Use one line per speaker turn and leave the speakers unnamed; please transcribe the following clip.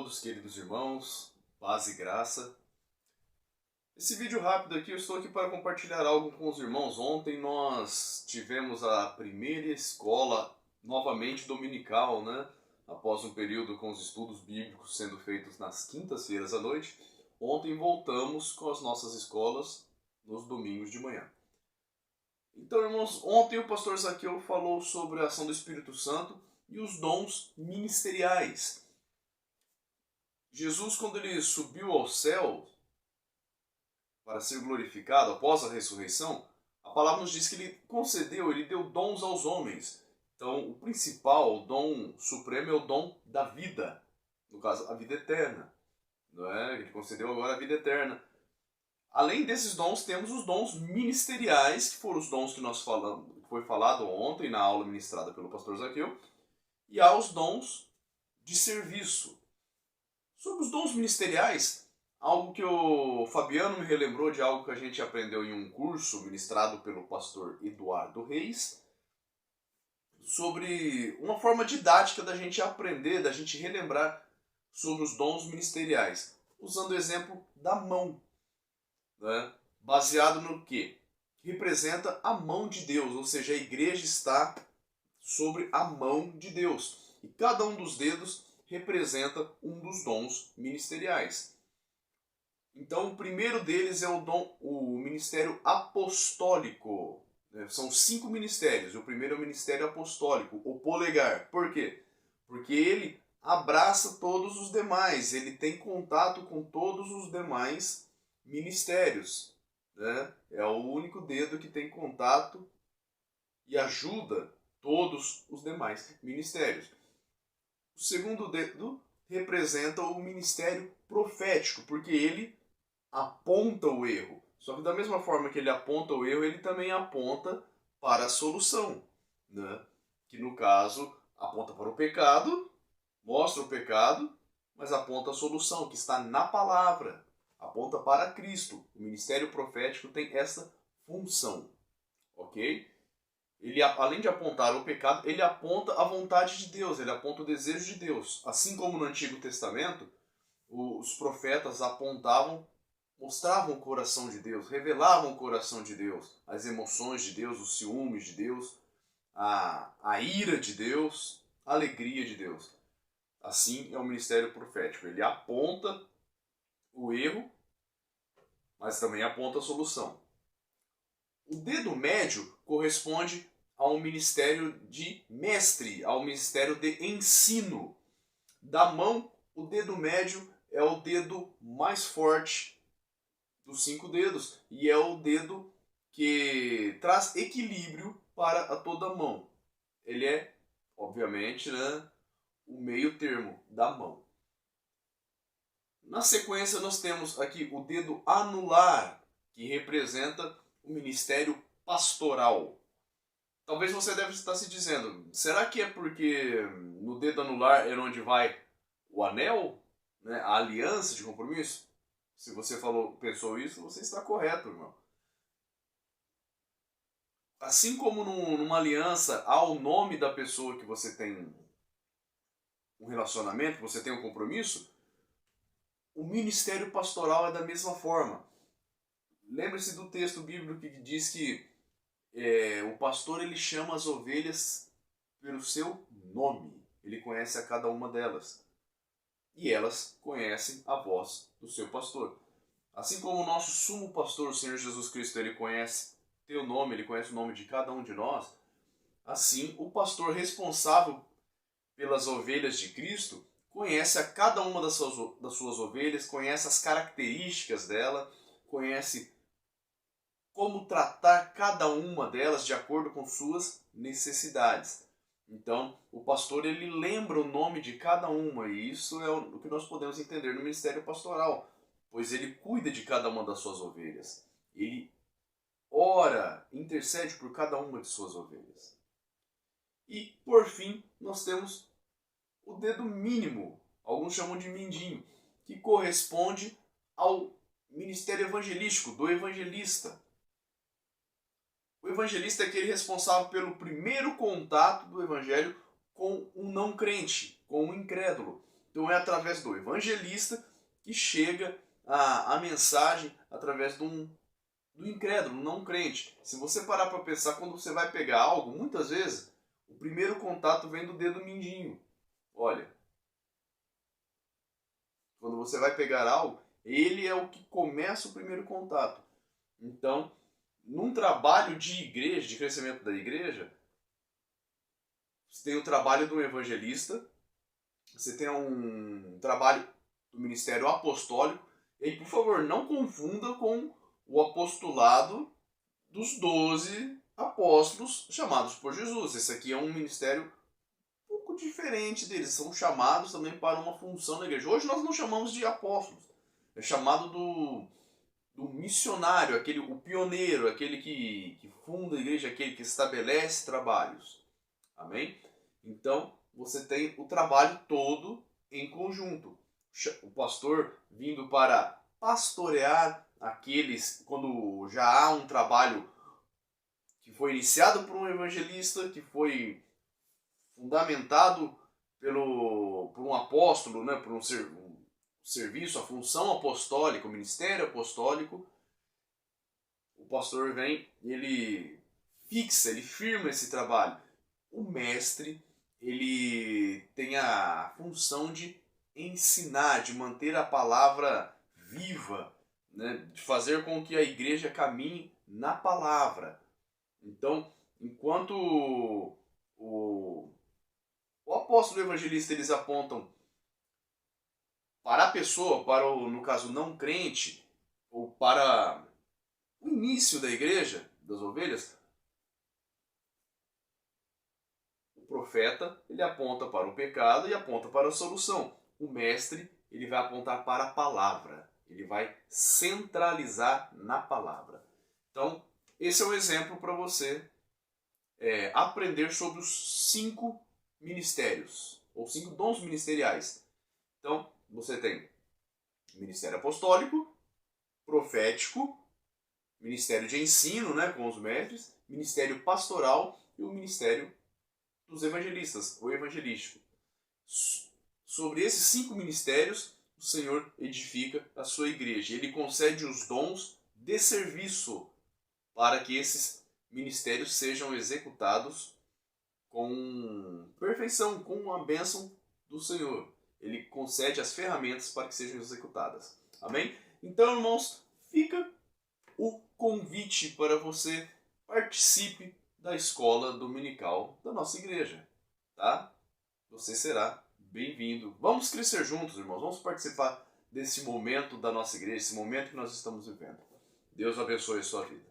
todos, queridos irmãos, paz e graça. Esse vídeo rápido aqui, eu estou aqui para compartilhar algo com os irmãos. Ontem nós tivemos a primeira escola novamente dominical, né? Após um período com os estudos bíblicos sendo feitos nas quintas-feiras à noite. Ontem voltamos com as nossas escolas nos domingos de manhã. Então, irmãos, ontem o pastor Zaqueu falou sobre a ação do Espírito Santo e os dons ministeriais. Jesus, quando ele subiu ao céu para ser glorificado após a ressurreição, a palavra nos diz que ele deu dons aos homens. Então, o principal, o dom supremo é o dom da vida, no caso, a vida eterna. Não é? Ele concedeu agora a vida eterna. Além desses dons, temos os dons ministeriais, que foram os dons que nós falamos, que foi falado ontem na aula ministrada pelo pastor Zaqueu, e há os dons de serviço. Sobre os dons ministeriais, algo que o Fabiano me relembrou de algo que a gente aprendeu em um curso ministrado pelo pastor Eduardo Reis, sobre uma forma didática da gente aprender, da gente relembrar sobre os dons ministeriais, usando o exemplo da mão, né? Baseado no quê? Representa a mão de Deus, ou seja, a igreja está sobre a mão de Deus. E cada um dos dedos representa um dos dons ministeriais. Então, o primeiro deles é o ministério apostólico. São 5 ministérios. O primeiro é o ministério apostólico, o polegar. Por quê? Porque ele abraça todos os demais. Ele tem contato com todos os demais ministérios. Né? É o único dedo que tem contato e ajuda todos os demais ministérios. O segundo dedo representa o ministério profético, porque ele aponta o erro. Só que da mesma forma que ele aponta o erro, ele também aponta para a solução, né? Que no caso aponta para o pecado, mostra o pecado, mas aponta a solução, que está na palavra. Aponta para Cristo. O ministério profético tem essa função, ok? Ele, além de apontar o pecado, ele aponta a vontade de Deus, ele aponta o desejo de Deus. Assim como no Antigo Testamento, os profetas mostravam o coração de Deus, revelavam o coração de Deus, as emoções de Deus, os ciúmes de Deus, a ira de Deus, a alegria de Deus. Assim é o ministério profético. Ele aponta o erro, mas também aponta a solução. O dedo médio corresponde ao ministério de mestre, ao ministério de ensino. Da mão, o dedo médio é o dedo mais forte dos 5 dedos e é o dedo que traz equilíbrio para toda a mão. Ele é, obviamente, né, o meio termo da mão. Na sequência, nós temos aqui o dedo anular, que representa o ministério pastoral. Talvez você deve estar se dizendo, será que é porque no dedo anular é onde vai o anel, né, a aliança de compromisso? Se você pensou isso, você está correto, irmão. Assim como numa aliança há o nome da pessoa que você tem um relacionamento, que você tem um compromisso, o ministério pastoral é da mesma forma. Lembre-se do texto bíblico que diz que o pastor ele chama as ovelhas pelo seu nome. Ele conhece a cada uma delas. E elas conhecem a voz do seu pastor. Assim como o nosso sumo pastor, o Senhor Jesus Cristo, ele conhece teu nome, ele conhece o nome de cada um de nós, assim o pastor responsável pelas ovelhas de Cristo conhece a cada uma das suas ovelhas, conhece as características dela, conhece como tratar cada uma delas de acordo com suas necessidades. Então, o pastor ele lembra o nome de cada uma, e isso é o que nós podemos entender no ministério pastoral, pois ele cuida de cada uma das suas ovelhas. Ele ora, intercede por cada uma de suas ovelhas. E, por fim, nós temos o dedo mínimo, alguns chamam de mindinho, que corresponde ao ministério evangelístico, do evangelista. O evangelista é aquele responsável pelo primeiro contato do evangelho com um não crente, com um incrédulo. Então é através do evangelista que chega a mensagem através do incrédulo, não crente. Se você parar para pensar, quando você vai pegar algo, muitas vezes o primeiro contato vem do dedo mindinho. Olha, quando você vai pegar algo, ele é o que começa o primeiro contato. Então, num trabalho de igreja, de crescimento da igreja, você tem o trabalho do evangelista, você tem um trabalho do ministério apostólico, e aí, por favor, não confunda com o apostolado dos 12 apóstolos chamados por Jesus. Esse aqui é um ministério um pouco diferente deles, são chamados também para uma função na igreja. Hoje nós não chamamos de apóstolos, é chamado do missionário, o pioneiro, aquele que funda a igreja, aquele que estabelece trabalhos. Amém? Então, você tem o trabalho todo em conjunto. O pastor vindo para pastorear aqueles, quando já há um trabalho que foi iniciado por um evangelista, que foi fundamentado por um apóstolo, né, por um serviço, a função apostólica, o ministério apostólico. O pastor vem e ele firma esse trabalho. O mestre, ele tem a função de ensinar, de manter a palavra viva, né? De fazer com que a igreja caminhe na palavra. Então, enquanto o apóstolo evangelista eles apontam para a pessoa, para o, no caso, não crente, ou para o início da igreja, das ovelhas, o profeta ele aponta para o pecado e aponta para a solução. O mestre ele vai apontar para a palavra, ele vai centralizar na palavra. Então, esse é um exemplo para você aprender sobre os 5 ministérios, ou 5 dons ministeriais. Então, você tem ministério apostólico, profético, ministério de ensino, né, com os mestres, ministério pastoral e o ministério dos evangelistas, o evangelístico. Sobre esses 5 ministérios, o Senhor edifica a sua igreja. Ele concede os dons de serviço para que esses ministérios sejam executados com perfeição, com a bênção do Senhor. Ele concede as ferramentas para que sejam executadas. Amém? Então, irmãos, fica o convite para você participe da escola dominical da nossa igreja, tá? Você será bem-vindo. Vamos crescer juntos, irmãos. Vamos participar desse momento da nossa igreja, esse momento que nós estamos vivendo. Deus abençoe a sua vida.